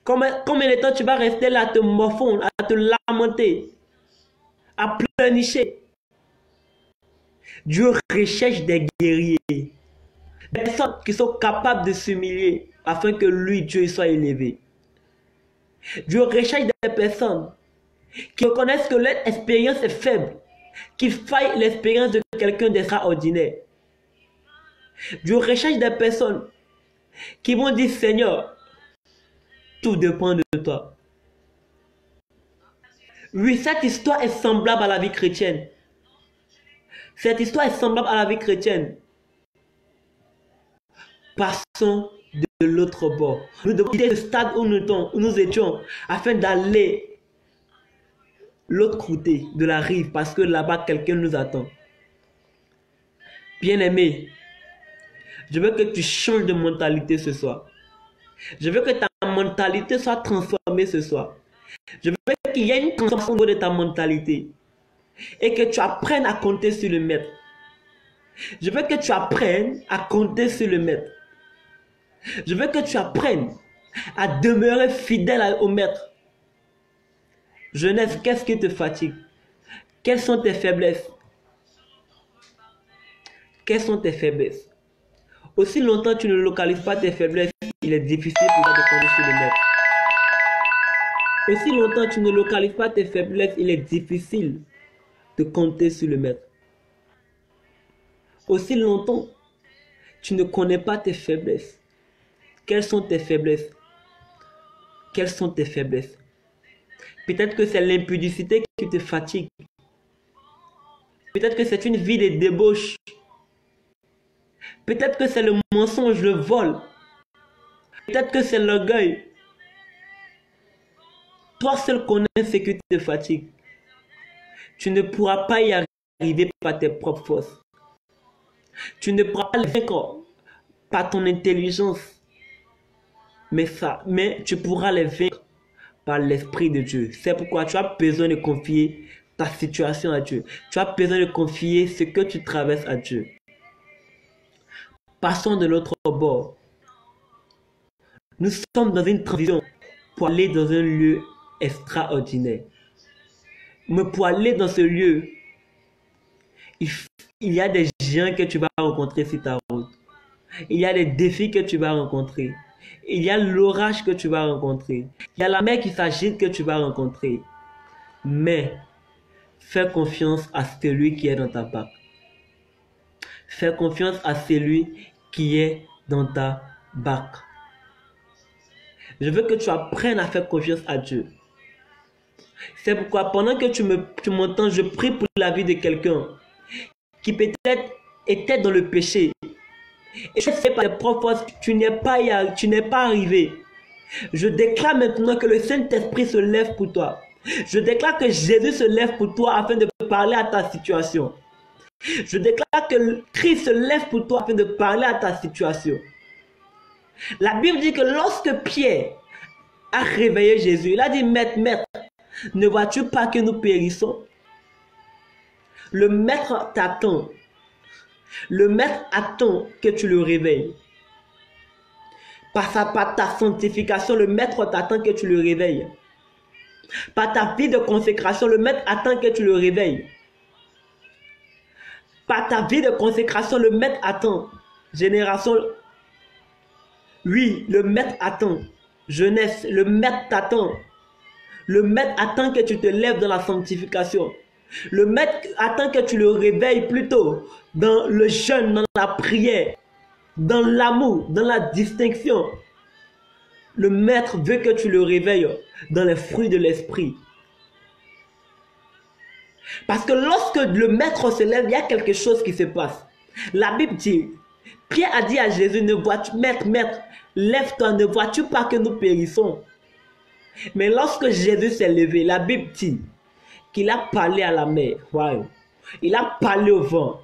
Combien de temps tu vas rester là à te morfondre, à te lamenter? À pleurnicher? Dieu recherche des guerriers. Des personnes qui sont capables de s'humilier afin que lui, Dieu, soit élevé. Dieu recherche des personnes qui reconnaissent que leur expérience est faible, qu'il faille l'expérience de quelqu'un d'extraordinaire. Dieu recherche des personnes qui vont dire, Seigneur, tout dépend de toi. Oui, cette histoire est semblable à la vie chrétienne. Cette histoire est semblable à la vie chrétienne. Passons de l'autre bord. Nous devons quitter le stade où nous étions afin d'aller l'autre côté de la rive parce que là-bas quelqu'un nous attend. Bien-aimé, je veux que tu changes de mentalité ce soir. Je veux que ta mentalité soit transformée ce soir. Je veux qu'il y ait une transformation au niveau de ta mentalité et que tu apprennes à compter sur le maître. Je veux que tu apprennes à compter sur le maître. Je veux que tu apprennes à demeurer fidèle au maître. Jeunesse, qu'est-ce qui te fatigue? Quelles sont tes faiblesses? Quelles sont tes faiblesses? Aussi longtemps que tu ne localises pas tes faiblesses, il est difficile pour toi de compter sur le maître. Aussi longtemps que tu ne localises pas tes faiblesses, il est difficile de compter sur le maître. Aussi longtemps que tu ne connais pas tes faiblesses, Quelles sont tes faiblesses? Quelles sont tes faiblesses? Peut-être que c'est l'impudicité qui te fatigue. Peut-être que c'est une vie de débauche. Peut-être que c'est le mensonge, le vol. Peut-être que c'est l'orgueil. Toi seul connais ce qui te fatigue. Tu ne pourras pas y arriver par tes propres forces. Tu ne pourras pas le vaincre par ton intelligence. Mais tu pourras les vaincre par l'Esprit de Dieu. C'est pourquoi tu as besoin de confier ta situation à Dieu. Tu as besoin de confier ce que tu traverses à Dieu. Passons de l'autre bord. Nous sommes dans une transition pour aller dans un lieu extraordinaire. Mais pour aller dans ce lieu, il y a des géants que tu vas rencontrer sur ta route. Il y a des défis que tu vas rencontrer. Il y a l'orage que tu vas rencontrer. Il y a la mer qui s'agite que tu vas rencontrer. Mais fais confiance à celui qui est dans ta barque. Fais confiance à celui qui est dans ta barque. Je veux que tu apprennes à faire confiance à Dieu. C'est pourquoi pendant que tu m'entends, je prie pour la vie de quelqu'un qui peut-être était dans le péché. Et je sais par tes propres forces, tu n'es pas arrivé. Je déclare maintenant que le Saint-Esprit se lève pour toi. Je déclare que Jésus se lève pour toi afin de parler à ta situation. Je déclare que Christ se lève pour toi afin de parler à ta situation. La Bible dit que lorsque Pierre a réveillé Jésus, il a dit, Maître, ne vois-tu pas que nous périssons? Le Maître t'attend. Le Maître attend que tu le réveilles. Par ta sanctification, le Maître t'attend que tu le réveilles. Par ta vie de consécration, le Maître attend que tu le réveilles. Par ta vie de consécration, le Maître attend. Génération, oui, le Maître attend. Jeunesse, le Maître t'attend. Le Maître attend que tu te lèves dans la sanctification. Le Maître attend que tu le réveilles plutôt dans le jeûne, dans la prière, dans l'amour, dans la distinction. Le Maître veut que tu le réveilles dans les fruits de l'esprit. Parce que lorsque le Maître se lève, il y a quelque chose qui se passe. La Bible dit, Pierre a dit à Jésus, ne vois-tu, Maître, lève-toi, ne vois-tu pas que nous périssons? Mais lorsque Jésus s'est levé, la Bible dit qu'il a parlé à la mer. Wow. Il a parlé au vent.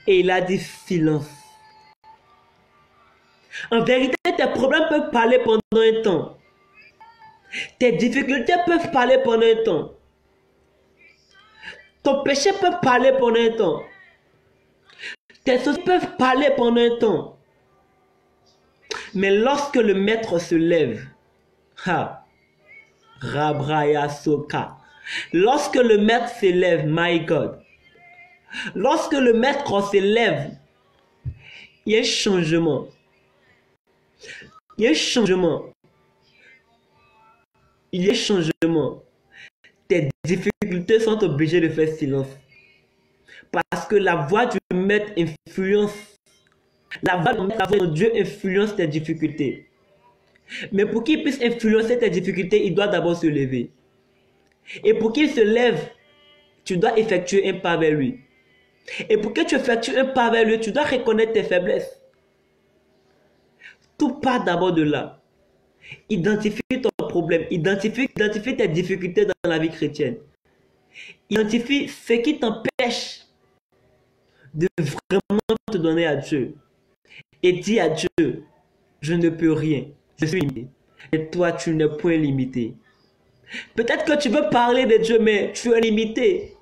Et il a dit silence. En vérité, tes problèmes peuvent parler pendant un temps. Tes difficultés peuvent parler pendant un temps. Ton péché peut parler pendant un temps. Tes soucis peuvent parler pendant un temps. Mais lorsque le Maître se lève, Rabraya Soka. Lorsque le Maître se lève, my God. Lorsque le Maître se lève, il y a un changement. Il y a un changement. Il y a un changement. Tes difficultés sont obligées de faire silence. Parce que la voix du Maître influence. La voix de Dieu influence tes difficultés. Mais pour qu'il puisse influencer tes difficultés, il doit d'abord se lever. Et pour qu'il se lève, tu dois effectuer un pas vers lui. Et pour que tu effectues un pas vers lui, tu dois reconnaître tes faiblesses. Tout part d'abord de là. Identifie ton problème. Identifie tes difficultés dans la vie chrétienne. Identifie ce qui t'empêche de vraiment te donner à Dieu. Et dis à Dieu, je ne peux rien. Je suis limité. Et toi, tu n'es point limité. Peut-être que tu veux parler de Dieu, mais tu es limité.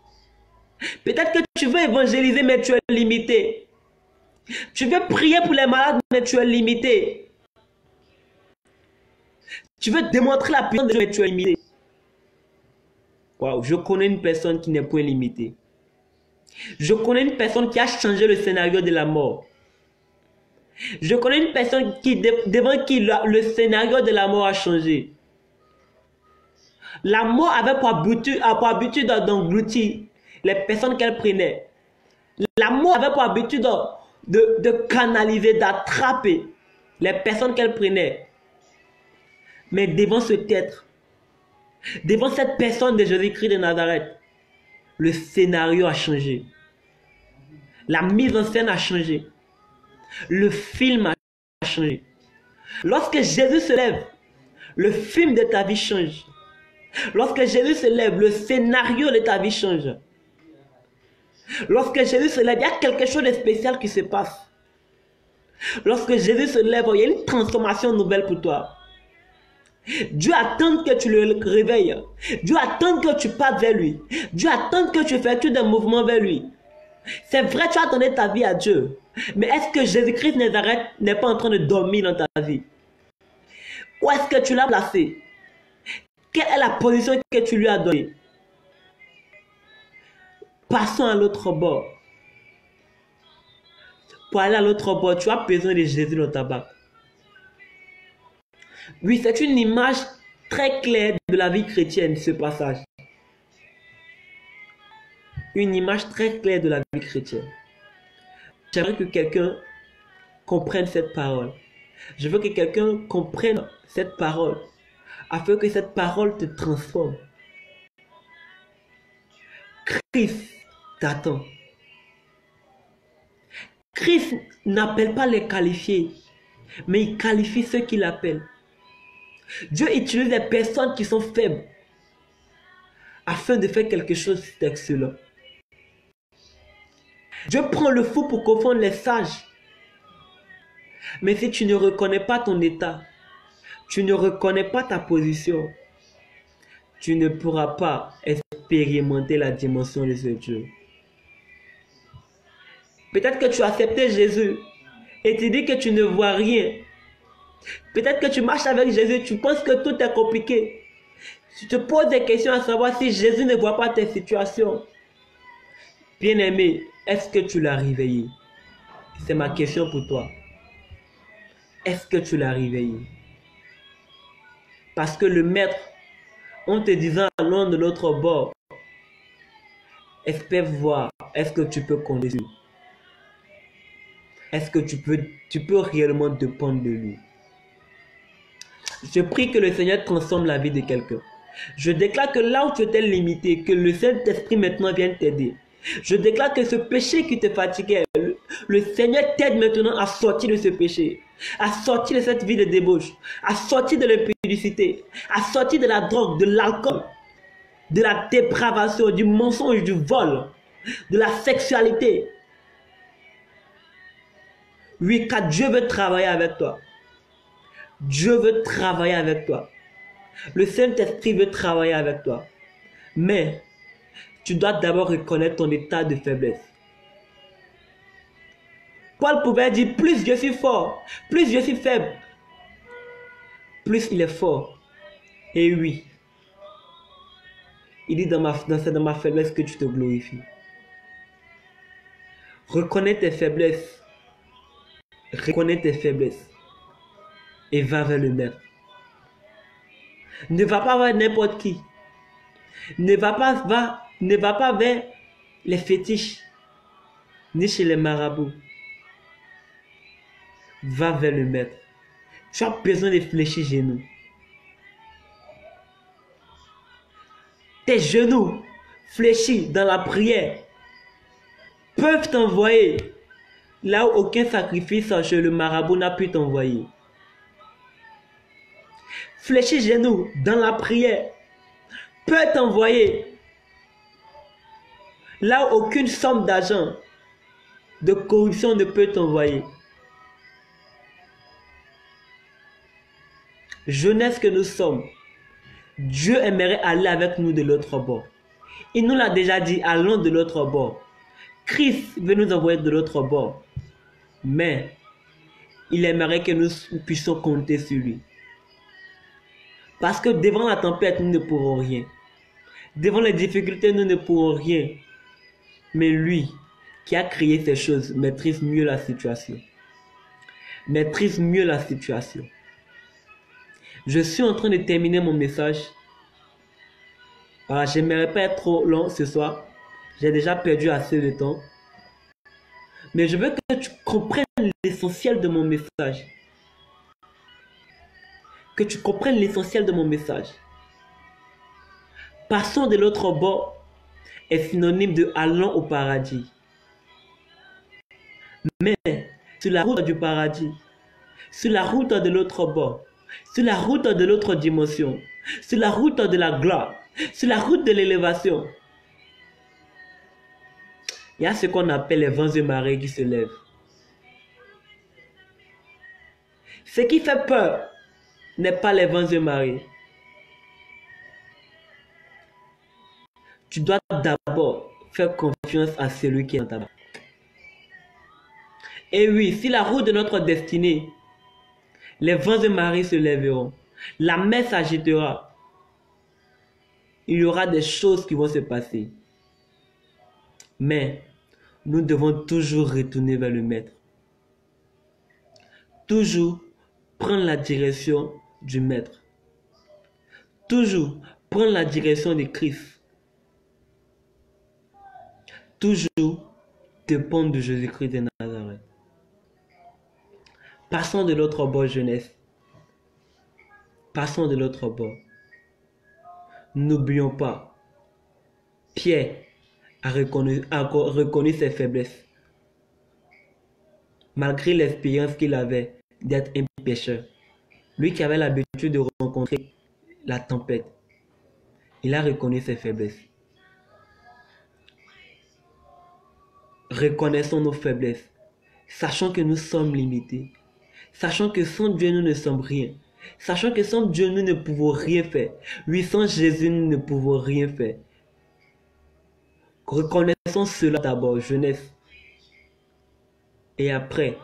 Peut-être que tu veux évangéliser, mais tu es limité. Tu veux prier pour les malades, mais tu es limité. Tu veux démontrer la puissance de Dieu, mais tu es limité. Wow, je connais une personne qui n'est point limitée. Je connais une personne qui a changé le scénario de la mort. Je connais une personne devant qui le scénario de la mort a changé. La mort avait pour habitude d'engloutir les personnes qu'elle prenait. La mort avait pour habitude de canaliser, d'attraper les personnes qu'elle prenait. Mais devant ce être, devant cette personne de Jésus-Christ de Nazareth, le scénario a changé. La mise en scène a changé. Le film a changé. Lorsque Jésus se lève, le film de ta vie change. Lorsque Jésus se lève, le scénario de ta vie change. Lorsque Jésus se lève, il y a quelque chose de spécial qui se passe. Lorsque Jésus se lève, il y a une transformation nouvelle pour toi. Dieu attend que tu le réveilles. Dieu attend que tu partes vers lui. Dieu attend que tu effectues des mouvements vers lui. C'est vrai, tu as donné ta vie à Dieu. Mais est-ce que Jésus-Christ n'est pas en train de dormir dans ta vie? Où est-ce que tu l'as placé? Quelle est la position que tu lui as donnée? Passons à l'autre bord. Pour aller à l'autre bord, tu as besoin de Jésus dans ta barque. Oui, c'est une image très claire de la vie chrétienne, ce passage. Une image très claire de la vie chrétienne. J'aimerais que quelqu'un comprenne cette parole. Je veux que quelqu'un comprenne cette parole, afin que cette parole te transforme. Christ t'attend. Christ n'appelle pas les qualifiés, mais il qualifie ceux qui l'appellent. Dieu utilise les personnes qui sont faibles afin de faire quelque chose d'excellent. Dieu prend le fou pour confondre les sages. Mais si tu ne reconnais pas ton état, tu ne reconnais pas ta position, tu ne pourras pas expérimenter la dimension de ce Dieu. Peut-être que tu as accepté Jésus et tu dis que tu ne vois rien. Peut-être que tu marches avec Jésus, tu penses que tout est compliqué. Tu te poses des questions à savoir si Jésus ne voit pas tes situations. Bien-aimé, est-ce que tu l'as réveillé? C'est ma question pour toi. Est-ce que tu l'as réveillé? Parce que le maître, en te disant allons de l'autre bord, espère voir, est-ce que tu peux compter sur lui? Est-ce que tu peux réellement dépendre de lui? Je prie que le Seigneur transforme la vie de quelqu'un. Je déclare que là où tu étais limité, que le Saint-Esprit maintenant vienne t'aider. Je déclare que ce péché qui te fatiguait, le Seigneur t'aide maintenant à sortir de ce péché, à sortir de cette vie de débauche, à sortir de l'impudicité, à sortir de la drogue, de l'alcool, de la dépravation, du mensonge, du vol, de la sexualité. Oui, car Dieu veut travailler avec toi. Dieu veut travailler avec toi. Le Saint-Esprit veut travailler avec toi. Mais tu dois d'abord reconnaître ton état de faiblesse. Paul pouvait dire, plus je suis fort, plus je suis faible, plus il est fort. Et oui, il dit c'est dans ma faiblesse que tu te glorifies. Reconnais tes faiblesses. Reconnais tes faiblesses. Et va vers le maître. Ne va pas vers n'importe qui. Ne va pas vers les fétiches, ni chez les marabouts. Va vers le maître. Tu as besoin de fléchir genoux. Tes genoux fléchis dans la prière peuvent t'envoyer là où aucun sacrifice chez le marabout n'a pu t'envoyer. Fléchir genoux dans la prière peut t'envoyer là où aucune somme d'argent de corruption ne peut t'envoyer. Jeunesse que nous sommes, Dieu aimerait aller avec nous de l'autre bord. Il nous l'a déjà dit, allons de l'autre bord. Christ veut nous envoyer de l'autre bord. Mais il aimerait que nous puissions compter sur lui. Parce que devant la tempête, nous ne pourrons rien. Devant les difficultés, nous ne pourrons rien. Mais lui, qui a créé ces choses, maîtrise mieux la situation. Maîtrise mieux la situation. Je suis en train de terminer mon message. Voilà, je n'aimerais pas être trop long ce soir. J'ai déjà perdu assez de temps. Mais je veux que tu comprennes l'essentiel de mon message. que tu comprennes l'essentiel de mon message. Passons de l'autre bord est synonyme de allons au paradis. Mais sur la route du paradis, sur la route de l'autre bord, sur la route de l'autre dimension, sur la route de la gloire, sur la route de l'élévation, il y a ce qu'on appelle les vents et marées qui se lèvent. Ce qui fait peur n'est pas les vents et marées. Tu dois d'abord faire confiance à celui qui est en ta main. Et oui, si la route de notre destinée, les vents et marées se lèveront, la mer s'agitera, il y aura des choses qui vont se passer. Mais nous devons toujours retourner vers le Maître. Toujours prendre la direction du Maître. Toujours prendre la direction de Christ. Toujours dépendre de Jésus-Christ de Nazareth. Passons de l'autre bord, jeunesse. Passons de l'autre bord. N'oublions pas, Pierre a reconnu ses faiblesses. Malgré l'expérience qu'il avait d'être un pécheur, lui qui avait l'habitude de rencontrer la tempête, il a reconnu ses faiblesses. Reconnaissons nos faiblesses, sachant que nous sommes limités, sachant que sans Dieu nous ne sommes rien, sachant que sans Dieu nous ne pouvons rien faire. Oui, sans Jésus nous ne pouvons rien faire. Reconnaissons cela d'abord, jeunesse. Et après,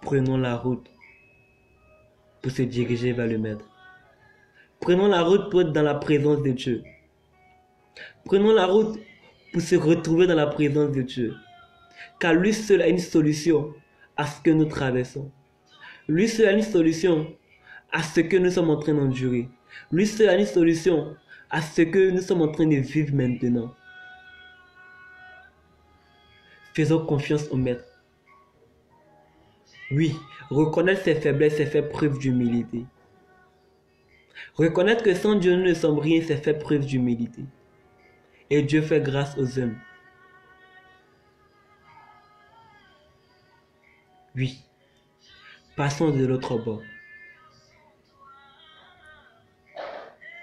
prenons la route pour se diriger vers le Maître. Prenons la route pour être dans la présence de Dieu. Prenons la route pour se retrouver dans la présence de Dieu. Car lui seul a une solution à ce que nous traversons. Lui seul a une solution à ce que nous sommes en train d'endurer. Lui seul a une solution à ce que nous sommes en train de vivre maintenant. Faisons confiance au Maître. Oui, reconnaître ses faiblesses, c'est faire preuve d'humilité. Reconnaître que sans Dieu nous ne sommes rien, c'est faire preuve d'humilité. Et Dieu fait grâce aux hommes. Oui, passons de l'autre bord.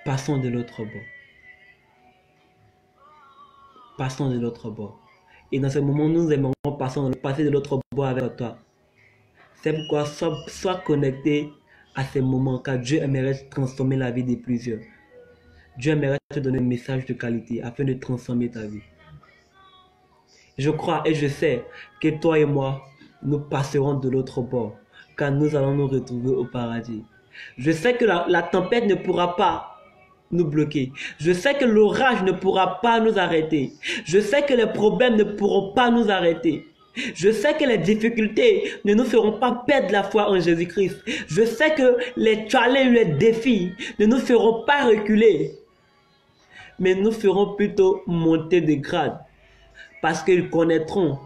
Passons de l'autre bord. Passons de l'autre bord. Et dans ce moment, nous aimerons passer de l'autre bord avec toi. C'est pourquoi sois connecté à ces moments, car Dieu aimerait transformer la vie de plusieurs. Dieu aimerait te donner un message de qualité afin de transformer ta vie. Je crois et je sais que toi et moi, nous passerons de l'autre bord, car nous allons nous retrouver au paradis. Je sais que la tempête ne pourra pas nous bloquer. Je sais que l'orage ne pourra pas nous arrêter. Je sais que les problèmes ne pourront pas nous arrêter. Je sais que les difficultés ne nous feront pas perdre la foi en Jésus-Christ. Je sais que les challenges, les défis ne nous feront pas reculer, mais nous ferons plutôt monter de grade, parce qu'ils connaîtront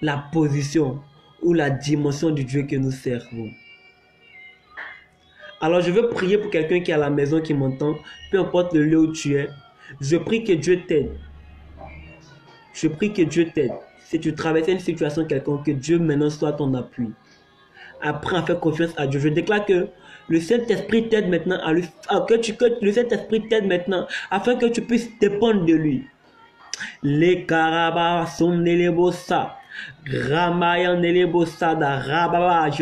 la position ou la dimension du Dieu que nous servons. Alors je veux prier pour quelqu'un qui est à la maison, qui m'entend, peu importe le lieu où tu es. Je prie que Dieu t'aide. Je prie que Dieu t'aide. Si tu traverses une situation quelconque, que Dieu maintenant soit ton appui. Apprends à faire confiance à Dieu. Je déclare que le Saint-Esprit t'aide maintenant que le Saint-Esprit t'aide maintenant afin que tu puisses dépendre de lui. Les carabas sont les bossa. Je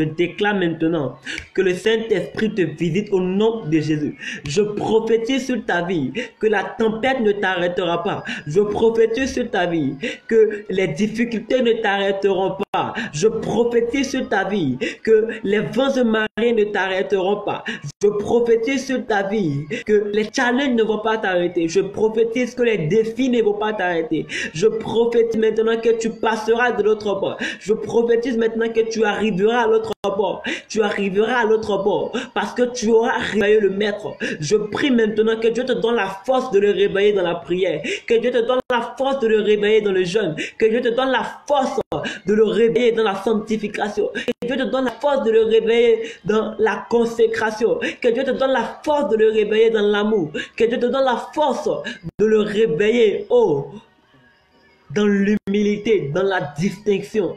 déclare maintenant que le Saint-Esprit te visite au nom de Jésus. Je prophétise sur ta vie que la tempête ne t'arrêtera pas. Je prophétise sur ta vie que les difficultés ne t'arrêteront pas. Je prophétise sur ta vie que les vents et marées ne t'arrêteront pas. Je prophétise sur ta vie que les challenges ne vont pas t'arrêter. Je prophétise que les défis ne vont pas t'arrêter. Je prophétise maintenant que tu passeras de l'autre bord. Je prophétise maintenant que tu arriveras à l'autre bord. Tu arriveras à l'autre bord parce que tu auras réveillé le Maître. Je prie maintenant que Dieu te donne la force de le réveiller dans la prière. Que Dieu te donne la force de le réveiller dans le jeûne. Que Dieu te donne la force de le réveiller dans la sanctification. Que Dieu te donne la force de le réveiller dans la consécration. Que Dieu te donne la force de le réveiller dans l'amour. Que Dieu te donne la force de le réveiller, dans l'humilité, dans la distinction.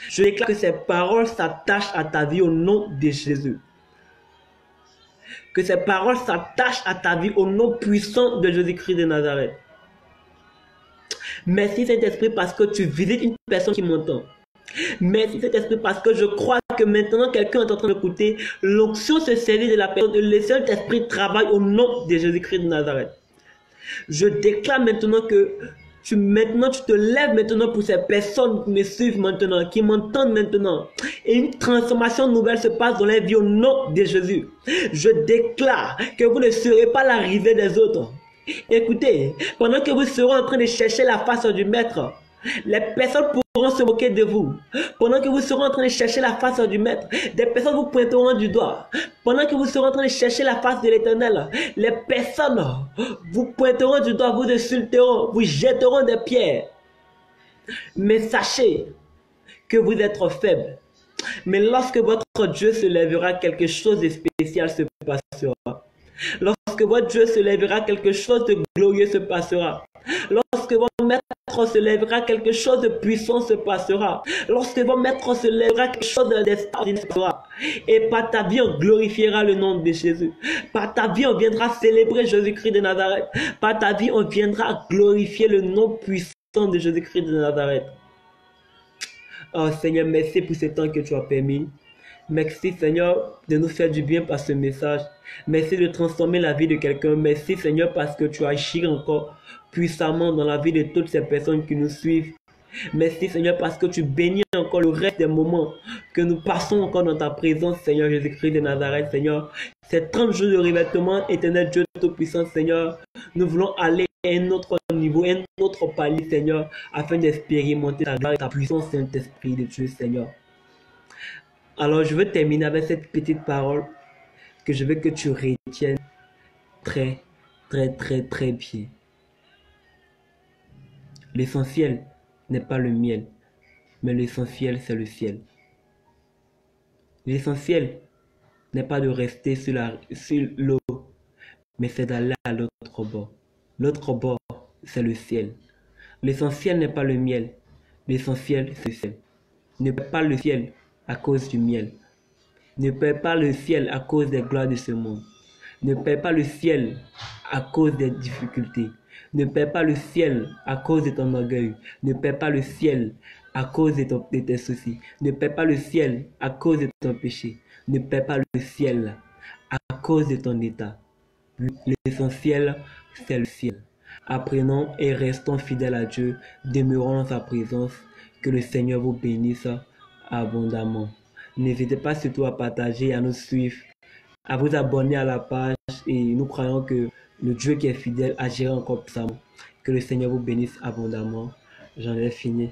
Je déclare que ces paroles s'attachent à ta vie au nom de Jésus. Que ces paroles s'attachent à ta vie au nom puissant de Jésus-Christ de Nazareth. Merci Saint-Esprit parce que tu visites une personne qui m'entend. Merci Saint-Esprit parce que je crois que maintenant quelqu'un est en train d'écouter. L'onction se saisit de la personne. Le Saint-Esprit travaille au nom de Jésus-Christ de Nazareth. Je déclare maintenant que tu te lèves maintenant pour ces personnes qui me suivent maintenant, qui m'entendent maintenant. Et une transformation nouvelle se passe dans les vies au nom de Jésus. Je déclare que vous ne serez pas la risée des autres. Écoutez, pendant que vous serez en train de chercher la face du Maître, les personnes pourront se moquer de vous. Pendant que vous serez en train de chercher la face du Maître, des personnes vous pointeront du doigt. Pendant que vous serez en train de chercher la face de l'Éternel, les personnes vous pointeront du doigt, vous insulteront, vous jetteront des pierres. Mais sachez que vous êtes faibles. Mais lorsque votre Dieu se lèvera, quelque chose de spécial se passera. Lorsque votre Dieu se lèvera, quelque chose de glorieux se passera. Lorsque votre Maître se lèvera, quelque chose de puissant se passera. Lorsque votre Maître se lèvera, quelque chose d'extraordinaire se passera. Et par ta vie, on glorifiera le nom de Jésus. Par ta vie, on viendra célébrer Jésus-Christ de Nazareth. Par ta vie, on viendra glorifier le nom puissant de Jésus-Christ de Nazareth. Oh Seigneur, merci pour ce temps que tu as permis. Merci Seigneur de nous faire du bien par ce message. Merci de transformer la vie de quelqu'un. Merci Seigneur parce que tu agis encore puissamment dans la vie de toutes ces personnes qui nous suivent. Merci Seigneur parce que tu bénis encore le reste des moments que nous passons encore dans ta présence, Seigneur Jésus-Christ de Nazareth, Seigneur. Ces 30 jours de revêtement, éternel Dieu Tout-Puissant, Seigneur, nous voulons aller à un autre niveau, un autre palier, Seigneur, afin d'expérimenter ta gloire et ta puissance, Saint-Esprit de Dieu, Seigneur. Alors, je veux terminer avec cette petite parole que je veux que tu retiennes très bien. L'essentiel n'est pas le miel, mais l'essentiel, c'est le ciel. L'essentiel n'est pas de rester sur l'eau, mais c'est d'aller à l'autre bord. L'autre bord, c'est le ciel. L'essentiel n'est pas le miel, l'essentiel, c'est le ciel. Ne perds pas le ciel à cause du miel. Ne perds pas le ciel à cause des gloires de ce monde. Ne perds pas le ciel à cause des difficultés. Ne perds pas le ciel à cause de ton orgueil. Ne perds pas le ciel à cause de tes soucis. Ne perds pas le ciel à cause de ton péché. Ne perds pas le ciel à cause de ton état. L'essentiel, c'est le ciel. Apprenons et restons fidèles à Dieu. Demeurons dans sa présence. Que le Seigneur vous bénisse abondamment. N'hésitez pas surtout à partager, à nous suivre, à vous abonner à la page et nous croyons que le Dieu qui est fidèle agira encore puissamment. Que le Seigneur vous bénisse abondamment. J'en ai fini.